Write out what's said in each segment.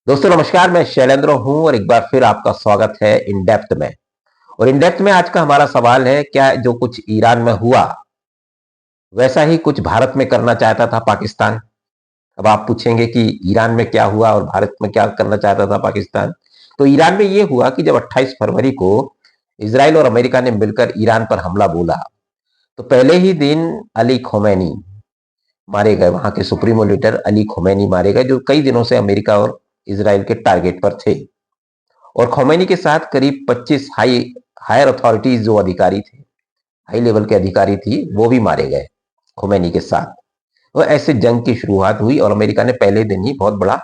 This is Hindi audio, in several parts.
दोस्तों नमस्कार, मैं शैलेंद्र हूं और एक बार फिर आपका स्वागत है इन डेप्थ में। और इन डेप्थ में आज का हमारा सवाल है, क्या जो कुछ ईरान में हुआ वैसा ही कुछ भारत में करना चाहता था पाकिस्तान? अब आप पूछेंगे कि ईरान में क्या हुआ और भारत में क्या करना चाहता था पाकिस्तान। तो ईरान में यह हुआ कि जब 28 फरवरी को इसराइल और अमेरिका ने मिलकर ईरान पर हमला बोला, तो पहले ही दिन अली खोमैनी मारे गए। वहां के सुप्रीमो लीडर अली खोमैनी मारे गए, जो कई दिनों से अमेरिका और इसराइल के टारगेट पर थे। और खोमैनी के साथ करीब 25 हायर अथॉरिटीज जो अधिकारी थे, हाई लेवल के अधिकारी थी, वो भी मारे गए खोमैनी के साथ। तो ऐसे जंग की शुरुआत हुई और अमेरिका ने पहले दिन ही बहुत बड़ा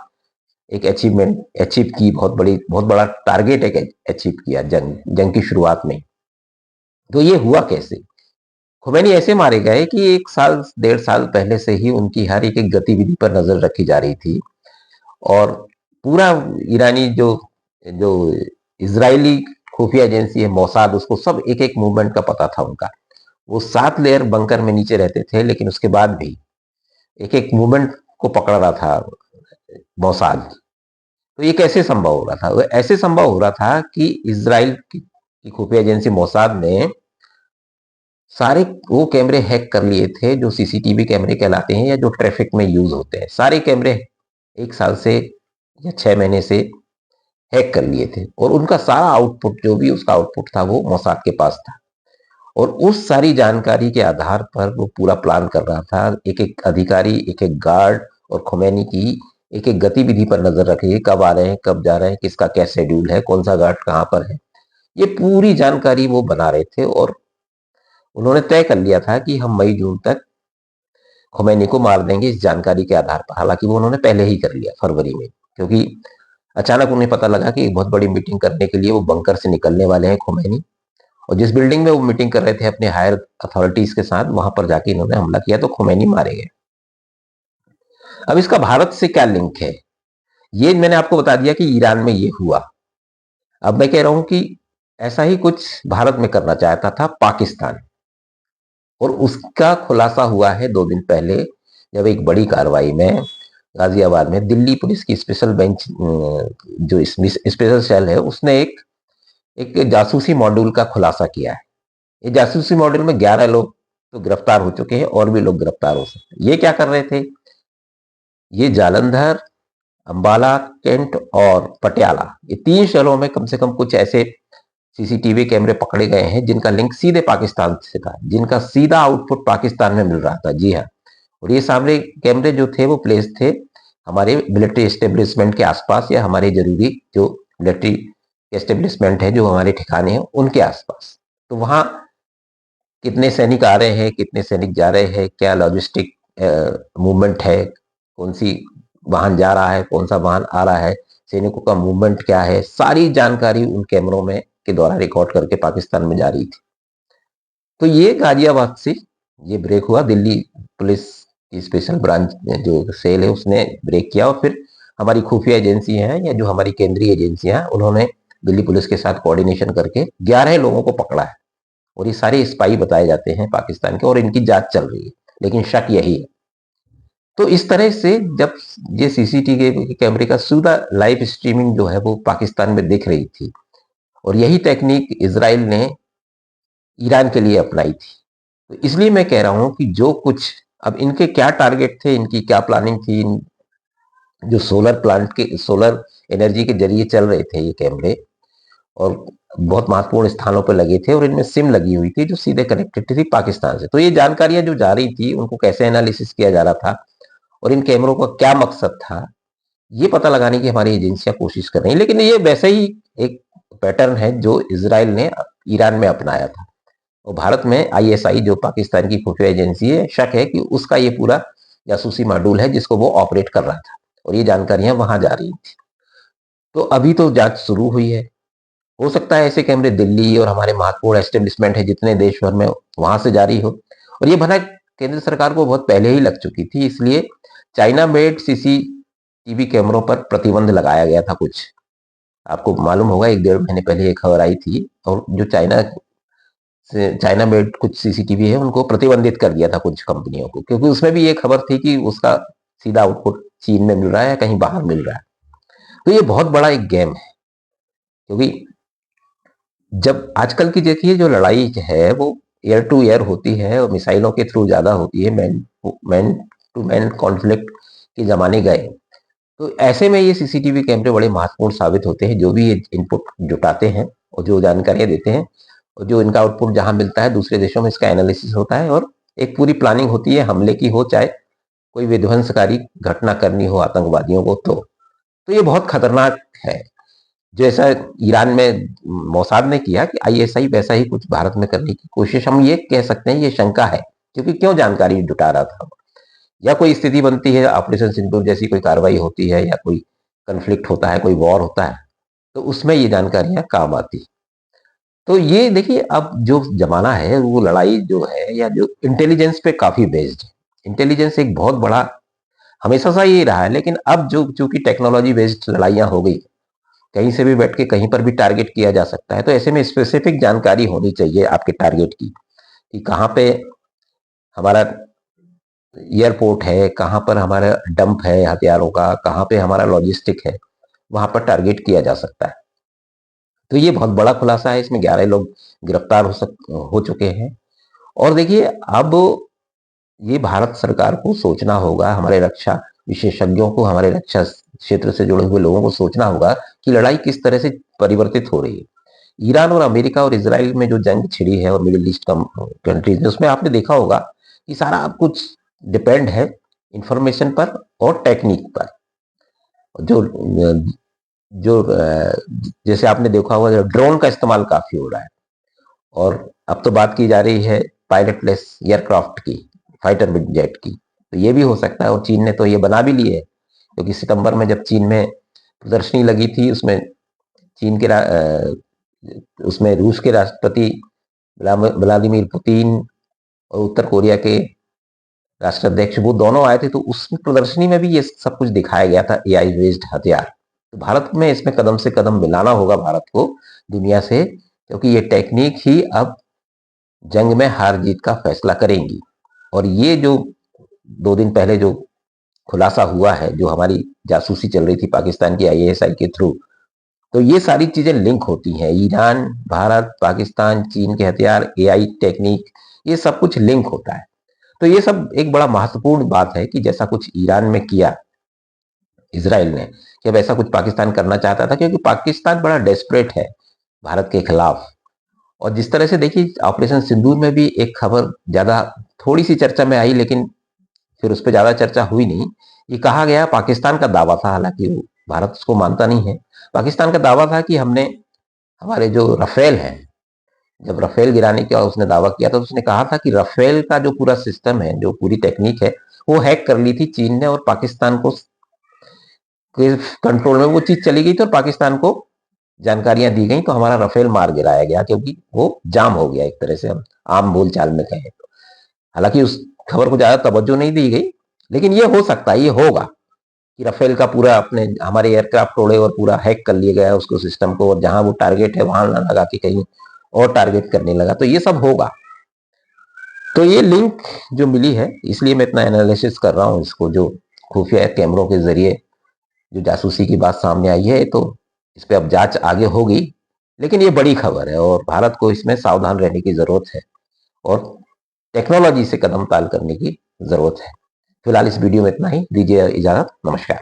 एक अचीवमेंट अचीव की, बहुत बड़ा टारगेट एक अचीव किया जंग की शुरुआत में। तो ये हुआ कैसे? खोमैनी ऐसे मारे गए कि 1 साल 1.5 साल पहले से ही उनकी हर एक गतिविधि पर नजर रखी जा रही थी। और पूरा ईरानी जो जो इजरायली खुफिया एजेंसी है मोसाद, उसको सब एक एक मूवमेंट का पता था उनका। वो 7 लेयर बंकर में नीचे रहते थे, लेकिन उसके बाद भी एक एक मूवमेंट को पकड़ रहा था मोसाद। तो ये कैसे संभव हो रहा था? वो ऐसे संभव हो रहा था कि इसराइल की खुफिया एजेंसी मोसाद ने सारे वो कैमरे हैक कर लिए थे जो सीसीटीवी कैमरे कहलाते हैं या जो ट्रैफिक में यूज होते हैं। सारे कैमरे 1 साल से या 6 महीने से हैक कर लिए थे और उनका सारा आउटपुट, जो भी उसका आउटपुट था, वो मोसाद के पास था। और उस सारी जानकारी के आधार पर वो पूरा प्लान कर रहा था। एक एक अधिकारी, एक एक गार्ड और खोमैनी की एक एक गतिविधि पर नजर रखिए, कब आ रहे हैं, कब जा रहे हैं, किसका क्या शेड्यूल है, कौन सा गार्ड कहाँ पर है। ये पूरी जानकारी वो बना रहे थे और उन्होंने तय कर लिया था कि हम मई जून तक खोमैनी को मार देंगे इस जानकारी के आधार पर। हालांकि वो उन्होंने पहले ही कर लिया फरवरी में, क्योंकि अचानक उन्हें पता लगा कि एक बहुत बड़ी मीटिंग करने के लिए वो बंकर से निकलने वाले हैं खोमैनी। और जिस बिल्डिंग में वो मीटिंग कर रहे थे अपने हायर अथॉरिटीज के साथ, वहां पर जाके इन्होंने हमला किया तो खोमैनी मारे गए। अब इसका भारत से क्या लिंक है? ये मैंने आपको बता दिया कि ईरान में ये हुआ। अब मैं कह रहा हूं कि ऐसा ही कुछ भारत में करना चाहता था पाकिस्तान, और उसका खुलासा हुआ है 2 दिन पहले, जब एक बड़ी कार्रवाई में गाजियाबाद में दिल्ली पुलिस की स्पेशल बेंच, जो स्पेशल सेल है, उसने एक एक जासूसी मॉड्यूल का खुलासा किया है। ये जासूसी मॉड्यूल में 11 लोग तो गिरफ्तार हो चुके हैं और भी लोग गिरफ्तार हो सकते हैं। ये क्या कर रहे थे? ये जालंधर, अंबाला, कैंट और पटियाला, ये 3 शहरों में कम से कम कुछ ऐसे सीसीटीवी कैमरे पकड़े गए हैं जिनका लिंक सीधे पाकिस्तान से था, जिनका सीधा आउटपुट पाकिस्तान में मिल रहा था। जी हाँ। और ये सामने कैमरे जो थे वो प्लेस थे हमारे मिलिट्री एस्टेब्लिशमेंट के आसपास, या हमारे जरूरी जो मिलिट्री एस्टेब्लिशमेंट है, जो हमारे ठिकाने हैं, उनके आसपास। तो वहां कितने सैनिक आ रहे हैं, कितने सैनिक जा रहे हैं, क्या लॉजिस्टिक मूवमेंट है, कौन सी वाहन जा रहा है, कौन सा वाहन आ रहा है, सैनिकों का मूवमेंट क्या है, सारी जानकारी उन कैमरों में के द्वारा रिकॉर्ड करके पाकिस्तान में जा रही थी। तो ये गाजियाबाद से ये ब्रेक हुआ। दिल्ली पुलिस की स्पेशल ब्रांच जो सेल है उसने ब्रेक किया, और फिर हमारी खुफिया एजेंसी हैं या जो हमारी केंद्रीय एजेंसियां हैं, उन्होंने दिल्ली पुलिस के साथ कोऑर्डिनेशन करके 11 लोगों को पकड़ा है। और ये सारे स्पाई बताए जाते हैं पाकिस्तान के, और इनकी जांच चल रही है, लेकिन शक यही है। तो इस तरह से जब ये सीसीटीवी कैमरे का सीधा लाइव स्ट्रीमिंग जो है वो पाकिस्तान में दिख रही थी, और यही टेक्निक इसराइल ने ईरान के लिए अपनाई थी। तो इसलिए मैं कह रहा हूं कि जो कुछ अब इनके क्या टारगेट थे, इनकी क्या प्लानिंग थी, जो सोलर प्लांट के सोलर एनर्जी के जरिए चल रहे थे ये कैमरे, और बहुत महत्वपूर्ण स्थानों पर लगे थे, और इनमें सिम लगी हुई थी जो सीधे कनेक्टेड थी पाकिस्तान से। तो ये जानकारियां जो जा रही थी, उनको कैसे एनालिसिस किया जा रहा था और इन कैमरों का क्या मकसद था, ये पता लगाने की हमारी एजेंसियां कोशिश कर रही हैं। लेकिन ये वैसे ही एक पैटर्न है जो इसराइल ने ईरान में अपनाया था। और भारत में आईएसआई, जो पाकिस्तान की खुफिया एजेंसी है, शक है कि उसका ये पूरा जासूसी मॉड्यूल है जिसको वो ऑपरेट कर रहा था, और ये जानकारियां वहां जा रही थी। तो अभी तो जांच शुरू हुई है। हो सकता है ऐसे कैमरे दिल्ली और हमारे महत्वपूर्ण एस्टेब्लिशमेंट है जितने देश भर में, वहां से जारी हो। और ये भनक केंद्र सरकार को बहुत पहले ही लग चुकी थी, इसलिए चाइना मेड सीसीटीवी कैमरों पर प्रतिबंध लगाया गया था कुछ। आपको मालूम होगा 1 डेढ़ महीने पहले एक खबर आई थी, और जो चाइना मेड कुछ सीसीटीवी है उनको प्रतिबंधित कर दिया था कुछ कंपनियों को, क्योंकि उसमें भी ये खबर थी कि उसका सीधा आउटपुट चीन में मिल रहा है या कहीं बाहर मिल रहा है। तो ये बहुत बड़ा एक गेम है, क्योंकि जब आजकल की देखिए जो लड़ाई है वो एयर टू एयर होती है और मिसाइलों के थ्रू ज्यादा होती है, मैन टू मैन कॉन्फ्लिक्ट के जमाने गए। तो ऐसे में ये सीसीटीवी कैमरे बड़े महत्वपूर्ण साबित होते हैं, जो भी ये इनपुट जुटाते हैं और जो जानकारियां देते हैं और जो इनका आउटपुट जहां मिलता है दूसरे देशों में इसका एनालिसिस होता है और एक पूरी प्लानिंग होती है हमले की हो, चाहे कोई विध्वंसकारी घटना करनी हो आतंकवादियों को। तो ये बहुत खतरनाक है। जैसा ईरान में मोसाद ने किया कि आईएसआई वैसा ही कुछ भारत में करने की कोशिश, हम ये कह सकते हैं, ये शंका है। क्योंकि क्यों जानकारी जुटा रहा था, या कोई स्थिति बनती है, ऑपरेशन सिंदूर जैसी कोई कार्रवाई होती है या कोई कंफ्लिक्ट होता है, कोई वॉर होता है, तो उसमें ये जानकारियां काम आती। तो ये देखिए अब जो जमाना है वो लड़ाई जो है या जो इंटेलिजेंस पे काफी बेस्ड है। इंटेलिजेंस एक बहुत बड़ा हमेशा सा ये रहा है, लेकिन अब जो चूंकि टेक्नोलॉजी बेस्ड लड़ाइयां हो गई, कहीं से भी बैठ के कहीं पर भी टारगेट किया जा सकता है। तो ऐसे में स्पेसिफिक जानकारी होनी चाहिए आपके टारगेट की, कि कहाँ पे हमारा एयरपोर्ट है, कहाँ पर हमारा डंप है हथियारों का, कहाँ पे हमारा लॉजिस्टिक है, वहां पर टारगेट किया जा सकता है। तो ये बहुत बड़ा खुलासा है, इसमें 11 लोग गिरफ्तार हो चुके हैं। और देखिए अब ये भारत सरकार को सोचना होगा, हमारे रक्षा विशेषज्ञों को, हमारे रक्षा क्षेत्र से जुड़े हुए लोगों को सोचना होगा कि लड़ाई किस तरह से परिवर्तित हो रही है। ईरान और अमेरिका और इसराइल में जो जंग छिड़ी है और मिडिल ईस्ट कंट्रीज में, उसमें आपने देखा होगा कि सारा कुछ डिपेंड है इंफॉर्मेशन पर और टेक्निक पर। जो जो जैसे आपने देखा होगा ड्रोन का इस्तेमाल काफी हो रहा है, और अब तो बात की जा रही है पायलटलेस एयरक्राफ्ट की, फाइटर जेट की। तो ये भी हो सकता है, और चीन ने तो ये बना भी लिए है, क्योंकि सितंबर में जब चीन में प्रदर्शनी लगी थी, उसमें चीन के उसमें रूस के राष्ट्रपति व्लादिमीर पुतिन और उत्तर कोरिया के राष्ट्राध्यक्ष, वो दोनों आए थे। तो उस प्रदर्शनी में भी ये सब कुछ दिखाया गया था, एआई बेस्ड हथियार। तो भारत में इसमें कदम से कदम मिलाना होगा भारत को दुनिया से, क्योंकि ये टेक्निक ही अब जंग में हार जीत का फैसला करेंगी। और ये जो 2 दिन पहले जो खुलासा हुआ है, जो हमारी जासूसी चल रही थी पाकिस्तान की आईएसआई के थ्रू, तो ये सारी चीजें लिंक होती हैं। ईरान, भारत, पाकिस्तान, चीन के हथियार, एआई टेक्निक, ये सब कुछ लिंक होता है। तो ये सब एक बड़ा महत्वपूर्ण बात है कि जैसा कुछ ईरान में किया इसराइल ने, कि अब ऐसा कुछ पाकिस्तान करना चाहता था, क्योंकि पाकिस्तान बड़ा डेस्परेट है भारत के खिलाफ। और जिस तरह से देखिए ऑपरेशन सिंदूर में भी एक खबर ज्यादा थोड़ी सी चर्चा में आई, लेकिन फिर उस पर ज्यादा चर्चा हुई नहीं। ये कहा गया, पाकिस्तान का दावा था, हालांकि वो भारत उसको मानता नहीं है, पाकिस्तान का दावा था कि हमने हमारे जो राफेल है, जब राफेल गिराने का उसने दावा किया था, तो उसने कहा था कि राफेल का जो पूरा सिस्टम है, जो पूरी टेक्निक है, वो हैक कर ली थी चीन ने, और पाकिस्तान को कंट्रोल में वो चीज चली गई थी और पाकिस्तान को जानकारियां दी गई, तो हमारा राफेल मार गिराया गया, क्योंकि वो जाम हो गया एक तरह से, हम आम बोलचाल में कहें तो। हालांकि उस खबर को ज्यादा तवज्जो नहीं दी गई, लेकिन ये हो सकता है, ये होगा कि राफेल का पूरा अपने हमारे एयरक्राफ्ट उड़े और पूरा हैक कर लिया गया उसको, सिस्टम को, और जहां वो टारगेट है वहां ना लगा के कहीं और टारगेट करने लगा। तो ये सब होगा। तो ये लिंक जो मिली है, इसलिए मैं इतना एनालिसिस कर रहा हूँ इसको, जो खुफिया कैमरों के जरिए जो जासूसी की बात सामने आई है। तो इस पर अब जांच आगे होगी, लेकिन ये बड़ी खबर है और भारत को इसमें सावधान रहने की जरूरत है और टेक्नोलॉजी से कदम ताल करने की जरूरत है। फिलहाल इस वीडियो में इतना ही, दीजिए इजाजत, नमस्कार।